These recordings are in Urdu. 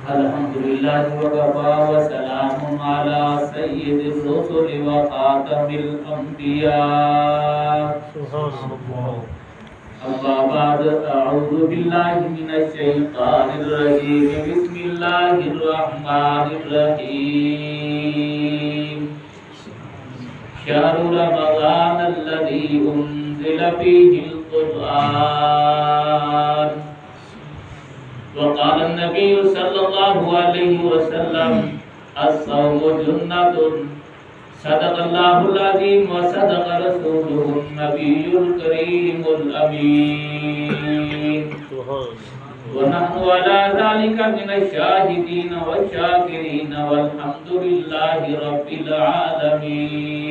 الحمدللہ وکفا وسلام علی سید الرسل وخاتم الانبیاء اما بعد اعوذ باللہ من الشیطان الرجیم بسم اللہ الرحمن الرحیم شہر رمضان الذی انزل فیہ القرآن وقال النبي صلى الله عليه وسلم الصوم جنة صدق الله العظيم وصدق رسوله النبي الكريم الأمين ونحن على ذلك من الشاهدين والشاكرين والحمد لله رب العالمين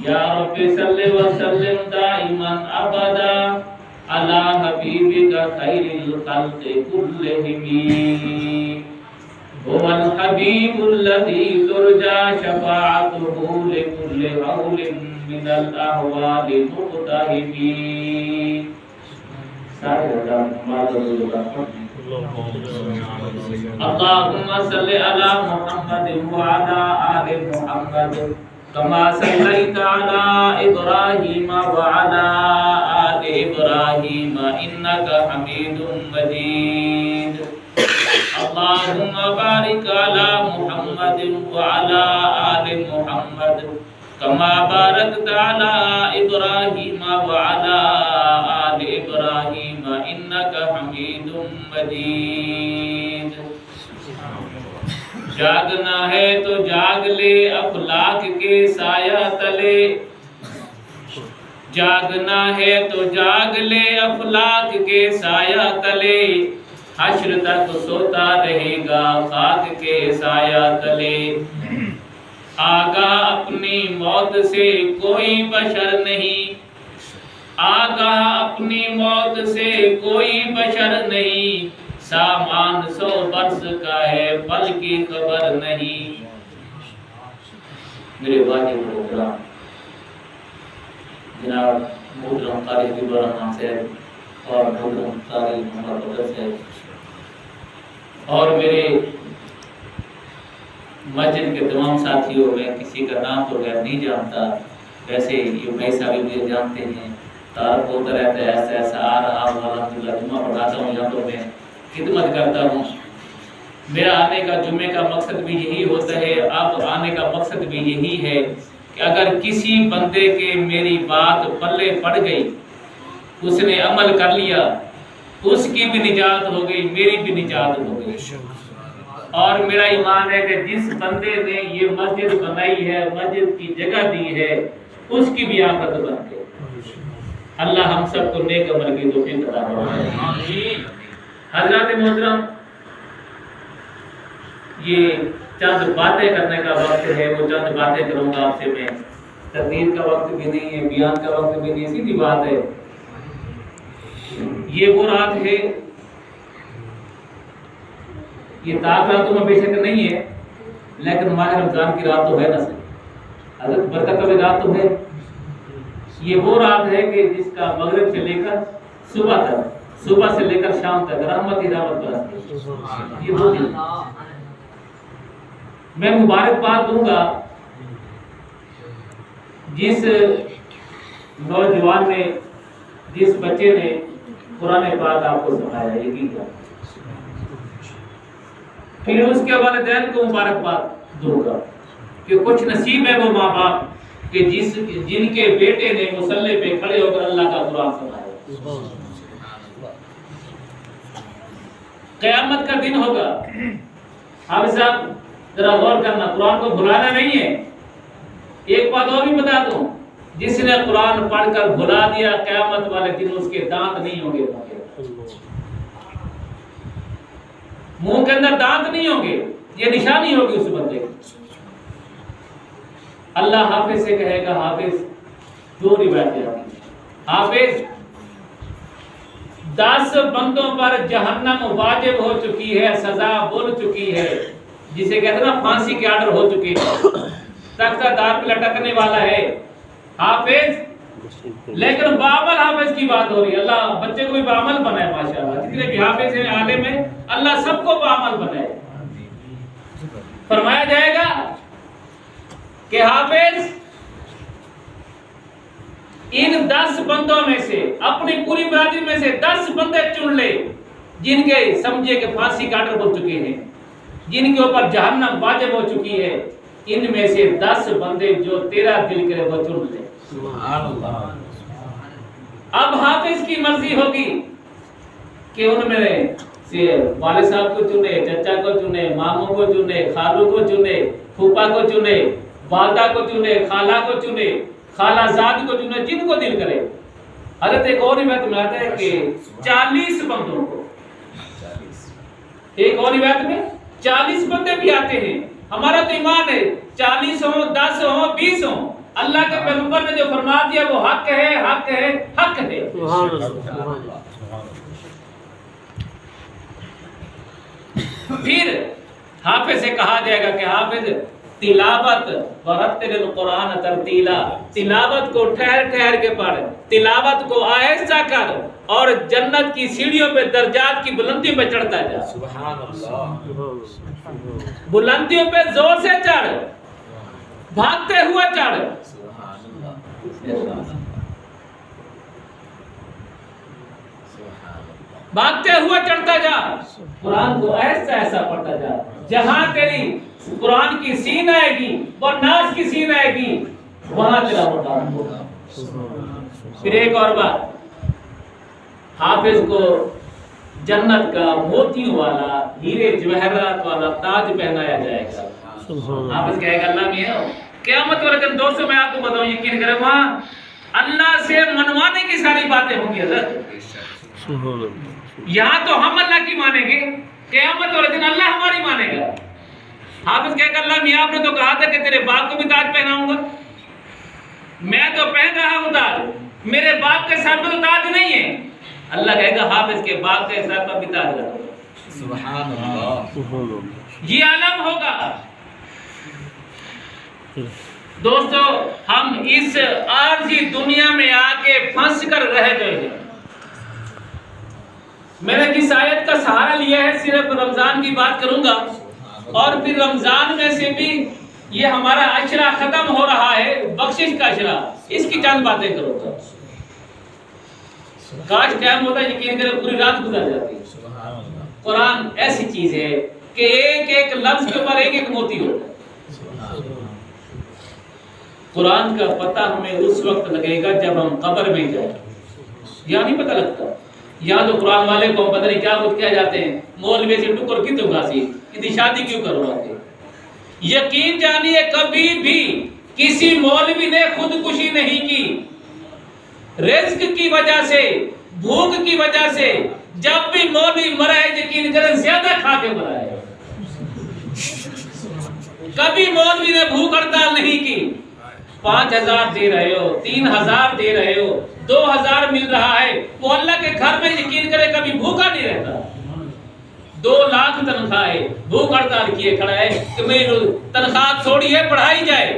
يا رب صل وسلم دائما أبدا على حبيبك خير الخلق كلهم هو الحبيب الذي ترجى شفاعته لكل هول من الأهوال مقتحم اللهم صل على محمد وعلى آل محمد كما صليت على إبراهيم وعلى آل إبراهيم إنك حميد مجيد اللهم بارك على محمد وعلى آل محمد كما باركت على إبراهيم وعلى آل إبراهيم إنك حميد مجيد جاگنا ہے تو جاگ لے افلاک کے سایہ تلے جاگنا ہے تو جاگ لے افلاک کے سایہ تلے حشر تک سوتا رہے گا خاک کے سایہ تلے آگاہ اپنی موت سے کوئی بشر نہیں آگاہ اپنی موت سے کوئی بشر نہیں سامان 100 برس کا ہے پل کی خبر نہیں میرے واجب پروگرام جناب محترم قاری حبیب الرحمان صاحب اور محترم قاری محمد بدر صاحب اور میرے مسجد کے تمام ساتھیوں میں کسی کا نام تو غیر نہیں جانتا ویسے یہ بھائی صاحب مجھے جانتے ہیں تعارف ہوتا رہتا ہے ایسا ایسا آ رہا ہوں الحمدللہ جمعہ پڑھاتا ہوں یہاں تو میں خدمت کرتا ہوں میرا آنے کا جمعے کا مقصد بھی یہی ہوتا ہے اب آنے کا مقصد بھی یہی ہے کہ اگر کسی بندے کے میری بات پلے پڑ گئی اس نے عمل کر لیا اس کی بھی نجات ہو گئی میری بھی نجات ہو گئی اور میرا ایمان ہے کہ جس بندے نے یہ مسجد بنائی ہے مسجد کی جگہ دی ہے اس کی بھی آخرت بن گئی اللہ ہم سب کو نیک عمل کی توفیق عطا فرمائے حضرات محترم یہ چند باتیں کرنے کا وقت ہے وہ چند باتیں کروں گا آپ سے میں تقریر کا وقت بھی نہیں ہے بیان کا وقت بھی نہیں سیدھی بات ہے یہ وہ رات ہے یہ تاک راتوں میں بے شک نہیں ہے لیکن ماہ رمضان کی رات تو ہے نا حضرت برکت والی رات تو ہے یہ وہ رات ہے کہ جس کا مغرب سے لے کر صبح تک صبح سے لے کر شام تک رحمت ہی رحمت برستی یہ وہ دن میں مبارکباد دوں گا جس نوجوان نے جس بچے نے قرآن پاک آپ کو سنایا یقین کا پھر اس کے والدین کو مبارکباد دوں گا کہ کچھ نصیب ہے وہ ماں باپ کہ جن کے بیٹے نے مصلی پہ کھڑے ہو کر اللہ کا قرآن سنایا قیامت کا دن ہوگا حافظ صاحب ذرا غور کرنا قرآن کو بھلانا نہیں ہے ایک بات اور بھی بتا دوں جس نے قرآن پڑھ کر بھلا دیا قیامت والے دن اس کے دانت نہیں ہوں گے منہ کے اندر دانت نہیں ہوں گے یہ نشانی ہوگی اس بندے کی اللہ حافظ سے کہے گا حافظ دو روایتیں آتی ہیں حافظ 10 بندوں پر جہنم واجب ہو چکی ہے سزا بول چکی ہے جسے کہتے ہیں نا پھانسی کے آرڈر ہو چکے ہیں تختہ دار پہ لٹکنے والا ہے حافظ لیکن بعمل حافظ کی بات ہو رہی ہے. اللہ بچے کو بھی بعمل بنائے ماشاءاللہ. جتنے بھی حافظ ہیں عالم ہیں اللہ سب کو بعمل بنائے. فرمایا جائے گا کہ حافظ ان 10 بندوں میں سے اپنی پوری برادری میں سے 10 بندے چن لے جن کے سمجھے کہ پھانسی کا آرڈر ہو چکے ہیں, جن کے اوپر جہنم واجب ہو چکی ہے. ان میں سے 10 بندے جو تیرا دل کرے وہ چن لے. اب حافظ کی مرضی ہوگی کہ ان میں سے والد صاحب کو چنے, چچا کو چنے, ماموں کو چنے, خالو کو چنے, پھوپا کو چنے, والدہ کو چنے, خالہ کو چنے, خالہ زاد کو چنے, جن کو دل کرے. حضرت ایک اور روایت میں آتا ہے کہ 40 بندوں کو, ایک اور روایت میں 40 بندے بھی آتے ہیں. ہمارا تو ایمان ہے 40 ہوں, 10 ہوں, 20 ہوں, اللہ کے پیغمبر نے جو فرما دیا وہ حق ہے, حق ہے, حق ہے. پھر حافظ سے کہا جائے گا کہ حافظ تلاوت ورتل القرآن ترتیلا, تلاوت کو ٹھہر ٹھہر کے پڑھ, تلاوت کو آہستہ کر اور جنت کی سیڑھیوں پہ درجات کی بلندیوں پہ چڑھتا جا. سبحان اللہ. بلندیوں پہ زور سے چڑھ, بھاگتے ہوئے چڑھ. بھاگتے ہوئے چڑھتا جا, قرآن کو ایسا ایسا پڑھتا جا. جہاں تیری قرآن کی سین آئے گی وہ ناز کی سین آئے گی, وہاں تیرا مقام ہوگا. پھر ایک اور بات, حافظ کو جنت کا موتیوں والا, ہیرے جواہرات والا تاج پہنایا جائے گا. حافظ کہے گا اللہ میاں قیامت والے دن. دوستوں میں آپ کو بتاؤں, یقین کریں وہاں اللہ سے منوانے کی ساری باتیں ہوں گی. حضرت یہاں تو ہم اللہ کی مانیں گے, قیامت والے دن اللہ ہماری مانے گا. حافظ کہے گا اللہ میاں آپ نے تو کہا تھا کہ تیرے باپ کو بھی تاج پہناؤں گا, میں تو پہن رہا ہوں تاج, میرے باپ کے سر میں تو تاج نہیں ہے. اللہ کہے گا حافظ کے باپ کے سر پر بھی تاج رہا. سبحان اللہ. یہ عالم ہوگا. دوستو ہم اس عارضی دنیا میں آ کے پھنس کر رہ گئے ہیں. میں نے جس آیت کا سہارا لیا ہے صرف رمضان کی بات کروں گا, اور پھر رمضان میں سے بھی یہ ہمارا عشرہ ختم ہو رہا ہے, بخشش کا عشرہ, اس کی چند باتیں کروں گا. کاش ٹائم ہوتا, یقین کریں پوری رات گزر جاتی. قرآن ایسی چیز ہے کہ ایک ایک لفظ کے اوپر ایک ایک موتی ہوتا ہے. قرآن کا پتہ ہمیں اس وقت لگے گا جب ہم قبر میں جائیں. یہاں نہیں پتہ لگتا. یہاں تو قرآن والے کو پتہ نہیں کیا کچھ کیا جاتے ہیں, مولوی سے ٹکر کی تو گاسی, اتنی شادی کیوں کرواتے. یقین جانیے کبھی بھی کسی مولوی نے خودکشی نہیں کی. رزق کی وجہ سے, بھوک کی وجہ سے, جب بھی مولوی مرا ہے یقین کریں زیادہ کھا کے مرا ہے. کبھی مولوی نے بھوک ہڑتال نہیں کی. 5000 دے رہے ہو, 3000 دے رہے ہو, 2000 مل رہا ہے, وہ اللہ کے گھر میں یقین کرے کبھی بھوکا نہیں رہتا. 2 لاکھ تنخواہ ہے, بھوک ہڑتال کیے کھڑا ہے کہ میری تنخواہ تھوڑی ہے پڑھائی جائے.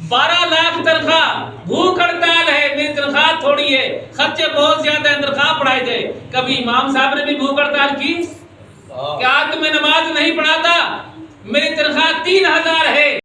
12 لاکھ تنخواہ, بھوک ہڑتال ہے, میری تنخواہ تھوڑی ہے, خرچے بہت زیادہ ہیں, تنخواہ پڑھائی جائے. کبھی امام صاحب نے بھی بھوک ہڑتال کی کہ آج تمہیں نماز نہیں پڑھاتا, میری تنخواہ 3000 ہے.